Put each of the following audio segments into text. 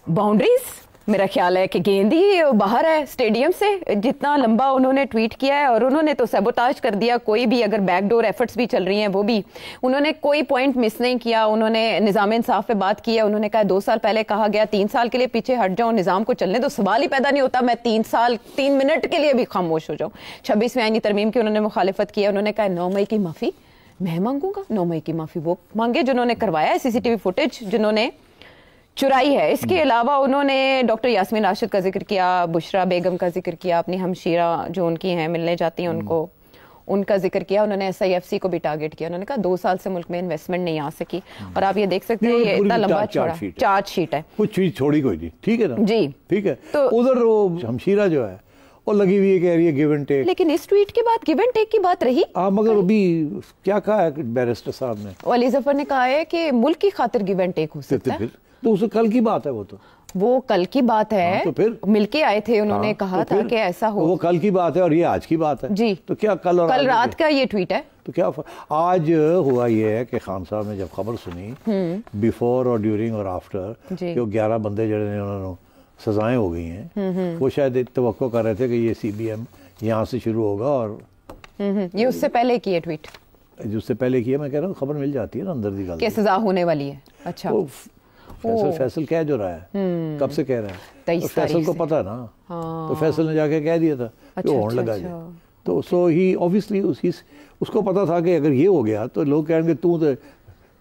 Boundaries मेरा ख्याल है कि गेंद ही बाहर है स्टेडियम से, जितना लंबा उन्होंने ट्वीट किया है, और उन्होंने तो सैबोटाज कर दिया कोई भी, अगर बैकडोर एफर्ट्स भी चल रही हैं वो भी, उन्होंने कोई पॉइंट मिस नहीं किया। उन्होंने निज़ाम इंसाफ पे बात की है, उन्होंने कहा 2 साल पहले कहा गया 3 साल के लिए पीछे हट जाओ, निज़ाम को चलने तो सवाल ही पैदा नहीं होता मैं 3 मिनट के लिए भी खामोश हो जाऊँ। 26वीं आईनी तरमीम की उन्होंने मुखालिफत की है, उन्होंने कहा 9 मई की माफ़ी मैं मांगूंगा। 9 मई की माफ़ी वो मांगे जिन्होंने करवाया है CCTV फुटेज, जिन्होंने चुराई है। इसके अलावा उन्होंने डॉक्टर यास्मीन राशिद का जिक्र किया, बुशरा बेगम का जिक्र किया, अपनी हमशीरा जो उनकी हैं मिलने जाती हैं उनको, उनका जिक्र किया। उन्होंने SIFC को भी टारगेट किया, उन्होंने कहा 2 साल से मुल्क में इन्वेस्टमेंट नहीं आ सकी। और आप ये देख सकते हैं ये इतना लंबा चार्ज शीट है, कुछ चीज छोड़ी कोई नहीं, ठीक है ना जी, ठीक है। तो उधर वो हमशीरा जो है वो लगी हुई है, कह रही है गिव एंड टेक, लेकिन इस ट्वीट के बाद गिव एंड टेक की बात रही। मगर अभी क्या कहा है बैरिस्टर साहब ने, अली जफर ने कहा है कि मुल्क की खातिर गिव एंड टेक हो सकता है। तो उसे कल की बात है, वो कल की बात है। तो फिर मिलके आए थे, उन्होंने कहा था कि ऐसा हो, वो कल की बात है और ये आज की बात है जी। तो क्या कल रात का ये ट्वीट है, तो क्या आज हुआ ये है कि खान साहब ने जब खबर सुनी बिफोर और ड्यूरिंग और आफ्टर कि वो 11 बंदे जड़े ने उन्होंने सजाएं हो गई हैं, वो शायद तवक्को कर रहे थे कि ये CBM यहाँ से शुरू होगा। और ये उससे पहले की है ट्वीट, उससे पहले किया, मैं कह रहा हूँ खबर मिल जाती है ना अंदर दी गल कि सजा होने वाली है। अच्छा, फैसल कह जो रहा है, कब से कह रहा है, तो फैसल को पता है ना, तो फैसल ने जाके कह दिया था कि होने लगा जाए। तो सो ही ऑब्वियसली उसको पता था कि अगर ये हो गया तो लोग कहेंगे तू तो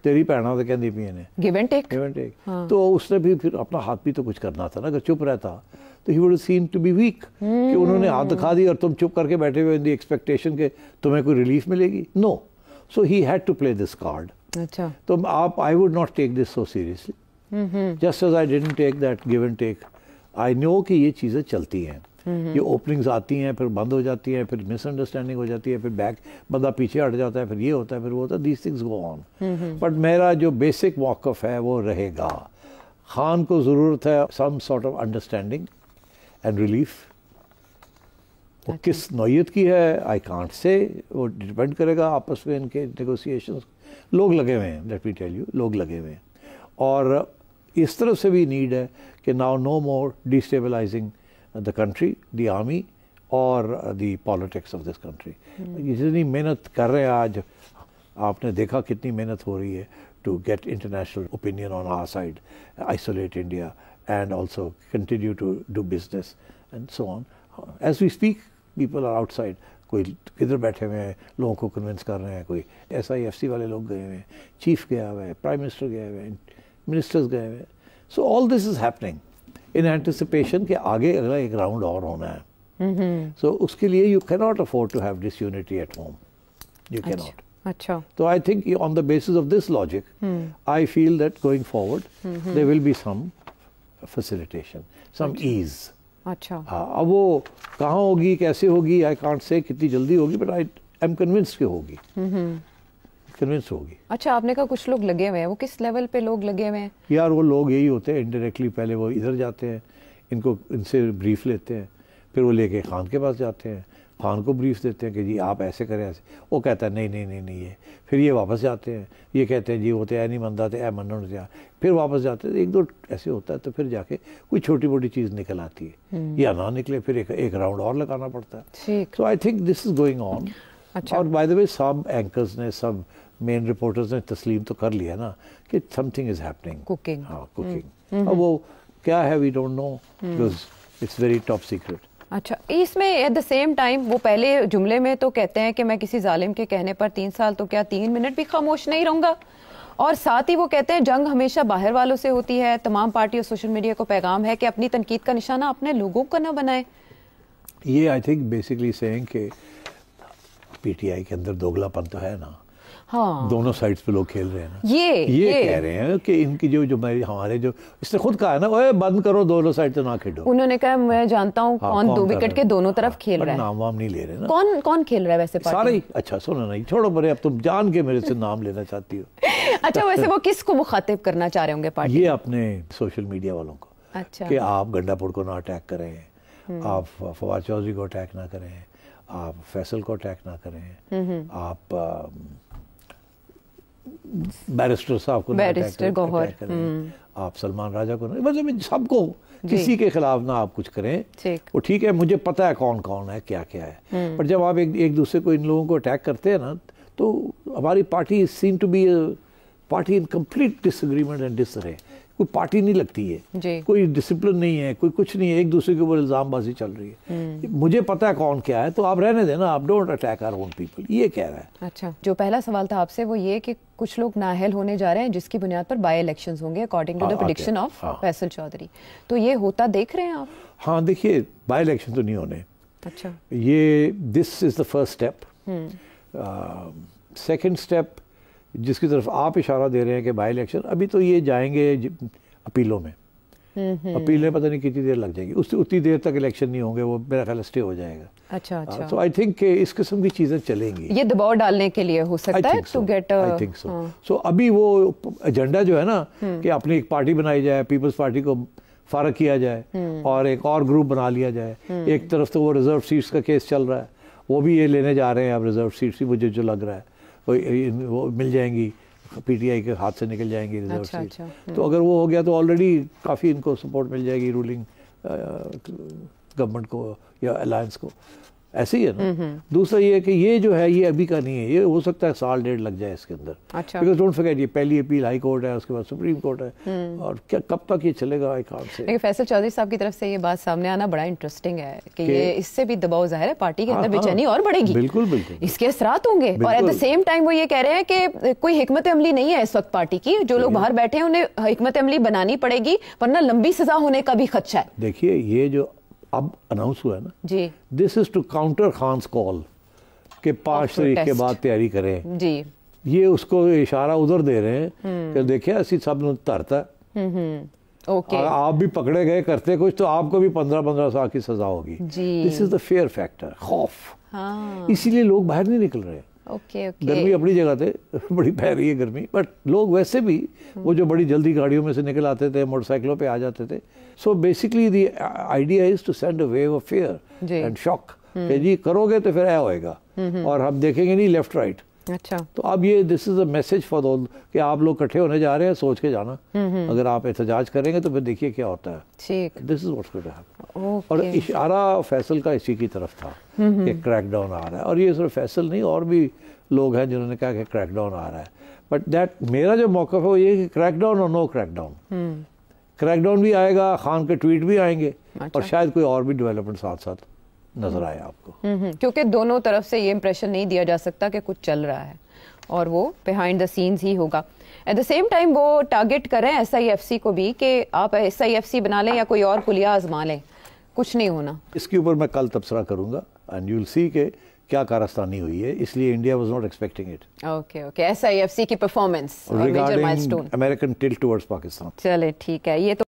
तेरी भैना तो कहती पी ने गिव एंड टेक। तो उसने भी फिर अपना हाथ भी तो कुछ करना था ना, अगर चुप रहता तो he would seem to be weak, कि उन्होंने हाथ दिखा दी और तुम चुप करके बैठे हुए इन द एक्सपेक्टेशन के तुम्हें कोई रिलीफ मिलेगी। No, so he had to play this card. अच्छा, तो आप I would not take this so seriously, just as I didn't take that give and take. I know कि ये चीज़ें चलती हैं, ये ओपनिंग्स आती हैं, फिर बंद हो जाती हैं, फिर मिसअंडरस्टैंडिंग हो जाती है, फिर बंदा पीछे हट जाता है, फिर ये होता है, फिर वो होता है, these things go on. But मेरा जो बेसिक मौक़िफ़ है वो रहेगा, खान को ज़रूरत है some sort of understanding and relief. वो किस नौयत की है आई कांट से, वो डिपेंड करेगा आपस में इनके नेगोशिएशंस। लोग लगे हुए हैं, लेट मी टेल यू, लोग लगे हुए हैं। और इस तरफ से भी नीड है कि now no more destabilising the country, the army और the politics of this country. जितनी मेहनत कर रहे हैं आज, आपने देखा कितनी मेहनत हो रही है to get international opinion on our side, isolate India and also continue to do business and so on. As we speak people are outside, कोई किधर बैठे हुए हैं, लोगों को कन्विंस कर रहे हैं, कोई SIFC वाले लोग गए हुए हैं, चीफ गया हुआ है, प्राइम मिनिस्टर गए हुए हैं, मिनिस्टर्स गए हुए हैं। So all this is happening in anticipation कि आगे अगला एक राउंड और होना है। सो उसके लिए you can not afford to have disunity at home, you can not. अच्छा, तो I think on the basis of this logic I feel that going forward there will be some facilitation, some ease. अच्छा, हाँ, अब वो कहाँ होगी, कैसे होगी, आई कांट से कितनी जल्दी होगी, बट आई एम कन्विंस्ड कि होगी, कन्विंस होगी। अच्छा, आपने कहा कुछ लोग लगे हुए हैं, वो किस लेवल पे लोग लगे हुए हैं? यार वो लोग यही होते हैं इनडायरेक्टली, पहले वो इधर जाते हैं, इनसे ब्रीफ लेते हैं, फिर वो लेके खान के पास जाते हैं, खान को ब्रीफ देते हैं कि जी आप ऐसे करें ऐसे, वो कहता है नहीं नहीं नहीं नहीं ये, फिर ये वापस जाते हैं, ये कहते हैं जी वो तो ऐ नहीं मनता तो ऐ मनन दिया, फिर वापस जाते हैं, एक दो ऐसे होता है, तो फिर जाके कोई छोटी मोटी चीज़ निकल आती है, या ना निकले फिर एक राउंड और लगाना पड़ता है। So I think this is going on. और बाय द वे सब एंकर्स ने, सब मेन रिपोर्टर्स ने तस्लीम तो कर लिया ना कि समथिंग इज हैपनिंग, कुकिंग। हाँ, कुकिंग। अब वो क्या है we don't know, because it's very top secret. अच्छा, इसमें एट द सेम टाइम वो पहले जुमले में तो कहते हैं कि मैं किसी जालिम के कहने पर 3 साल तो क्या 3 मिनट भी खामोश नहीं रहूंगा, और साथ ही वो कहते हैं जंग हमेशा बाहर वालों से होती है, तमाम पार्टी और सोशल मीडिया को पैगाम है कि अपनी तनकीद का निशाना अपने लोगों का ना बनाए। ये आई थिंक बेसिकली सेइंग कि PTI के अंदर दोगलापन तो है ना, हाँ, दोनों साइड्स पे लोग खेल रहे हैं ना, ये कह रहे हैं कि इनकी जो हमारे जो इसने खुद कहा है ना, ओए बंद करो, दोनों साइड से ना खेलो। उन्होंने कहा मैं जानता हूँ कौन 2 विकेट के दोनों तरफ खेल रहा है, नाम वाम नहीं ले रहे ना, कौन खेल रहा है वैसे सारे ही। अच्छा सुनो नहीं, छोड़ो परे, अब तुम जान के मेरे से नाम लेना चाहती हो। अच्छा, वैसे वो किसको मुखातिब करना चाह रहे होंगे पार्टी? ये अपने सोशल मीडिया वालों को। अच्छा, कि आप गंडापुर को ना अटैक करें, आप फवाद चौधरी को अटैक ना करें, आप फैसल को अटैक ना करें, आप بیرسٹر صاحب کو بیرسٹر گوہر، آپ سلمان راجہ کو نہیں، مطلب سب کو کسی کے خلاف نہ آپ کچھ کریں. وہ ٹھیک ہے مجھے پتا ہے کون کون ہے کیا کیا ہے، پر جب آپ ایک دوسرے کو ان لوگوں کو اٹیک کرتے ہیں نا تو ہماری party seem to be party in complete disagreement and ڈس رہے. کوئی پارٹی نہیں لگتی ہے، کوئی ڈسپلن نہیں ہے، کوئی کچھ نہیں ہے، ایک دوسرے کے اوپر الزام بازی چل رہی ہے. مجھے پتا ہے کون کیا ہے تو آپ رہنے دیں نا، آپ don't attack our own people. یہ کہہ رہا ہے. اچھا، جو پہلا سوال تھا آپ سے وہ یہ کہ کچھ لوگ نااہل ہونے جا رہے ہیں جس کی بنیاد پر بائی الیکشنز ہوں گے according to the prediction of Faisal Chaudhry, تو یہ ہوتا دیکھ رہے ہیں آپ؟ ہاں دیکھیے، بائی الیکشن تو نہیں ہونے. اچھا، یہ this is the first step. Second step جس کی طرف آپ اشارہ دے رہے ہیں کہ بائی الیکشن، ابھی تو یہ جائیں گے اپیلوں میں. اپیلیں پتہ نہیں کتنی دیر لگ جائے گی، اتنی دیر تک الیکشن نہیں ہوں گے، وہ میرا خیال اسٹے ہو جائے گا. اچھا اچھا، تو آئی تھنک کہ اس قسم کی چیزیں چلیں گی. یہ دباؤ ڈالنے کے لیے ہو سکتا ہے to get. I think so. So ابھی وہ ایجنڈا جو ہے نا کہ اپنی ایک پارٹی بنائی جائے، پیپلز پارٹی کو فارغ کیا جائے اور ایک اور گروپ بنا لیا جائے. ایک طرف تو وہ ریزرو سیٹس کا کیس چل رہا ہے، وہ بھی یہ لینے جا رہے ہیں اب ریزرو سیٹس. مجھے جو لگ رہا ہے وہ مل جائیں گی، پی ٹی آئی کے ہاتھ سے نکل جائیں گی ریزرو سیٹ. تو اگر وہ ہو گیا تو آلریڈی کافی ان کو سپورٹ مل جائے گی رولنگ گورنمنٹ کو یا الائنس کو. ایسے ہی ہے نا. دوسرا یہ ہے کہ یہ جو ہے یہ ابھی کا نہیں ہے، یہ ہو سکتا ہے سال ڈیڑھ لگ جائے اس کے اندر. بیکاز ڈونٹ فرگیٹ یہ پہلی اپیل ہائی کورٹ ہے، اس کے بعد سپریم کورٹ ہے، اور کیا کب تک یہ چلے گا آئی کانٹ سے. لیکن فیصل چودھری صاحب کی طرف سے یہ بات سامنے آنا بڑا انٹرسٹنگ ہے کہ یہ اس سے بھی دباؤ ظاہر ہے پارٹی کے اندر بے چینی اور بڑھے گی. بالکل بالکل اس کے اثرات ہوں گے. اور ایٹ دا سیم ٹائم وہ یہ کہہ رہے ہیں کہ کوئی حکمت عملی نہیں ہے اس وقت پارٹی کی، جو لوگ باہر بیٹھے ہیں انہیں حکمت عملی بنانی پڑے گی ورنہ لمبی سزا ہونے کا بھی خدشہ ہے. دیکھیے یہ جو اب اناؤنس ہوا ہے نا جی، دس از ٹو کاؤنٹر خان's کال کہ 5 تاریخ کے بعد تیاری کریں. جی، یہ اس کو اشارہ ادھر دے رہے ہیں کہ دیکھیں اسی سب نے ترتا اوکے، آپ بھی پکڑے گئے کرتے کچھ تو آپ کو بھی 15 سال کی سزا ہوگی. دس از دا فیئر فیکٹر، خوف. اسی لیے لوگ باہر نہیں نکل رہے. گرمی اپنی جگہ تھے، بڑی پہ رہی ہے گرمی، بٹ لوگ ویسے بھی وہ جو بڑی جلدی گاڑیوں میں سے نکل آتے تھے، موٹر سائیکلوں پہ آ جاتے تھے. So basically the idea is to send a wave of fear and shock کہ جی کرو گے تو پھر اے ہوئے گا اور ہم دیکھیں گے نہیں لیفٹ رائٹ. اچھا، تو اب یہ this is a message for all کہ آپ لوگ اکٹھے ہونے جا رہے ہیں، سوچ کے جانا. اگر آپ احتجاج کریں گے تو پھر دیکھیے کیا ہوتا ہے. This is what's going to happen. اور اشارہ فیصل کا اسی کی طرف تھا کہ کریک ڈاؤن آ رہا ہے. اور یہ صرف فیصل نہیں، اور بھی لوگ ہیں جنہوں نے کہا کہ کریک ڈاؤن آ رہا ہے. بٹ دیٹ میرا جو موقف ہے وہ یہ کہ کریک ڈاؤن اور نو کریک ڈاؤن. کریک ڈاؤن بھی آئے گا، خان کے ٹویٹ بھی آئیں گے، اور شاید کوئی اور بھی ڈیولپمنٹ ساتھ ساتھ نظر آئے آپ کو. کیونکہ دونوں طرف سے یہ امپریشن نہیں دیا جا سکتا کہ کچھ چل رہا ہے، اور وہ بیہائنڈ دا سینز ہی ہوگا. ایٹ دا سیم ٹائم وہ ٹارگٹ کریں ایس آئی ایف سی کو بھی کہ آپ ایس آئی ایف سی بنا لیں یا کوئی اور کلیہ آزما لیں، کچھ نہیں ہونا. اس کے اوپر میں کل تبصرہ کروں گا اینڈ یو ول سی کہ کیا کارستانی ہوئی ہے. اس لیے India was not expecting it. Okay, S I F C کی performance major milestone American tilt towards Pakistan. چلے ٹھیک ہے. یہ تو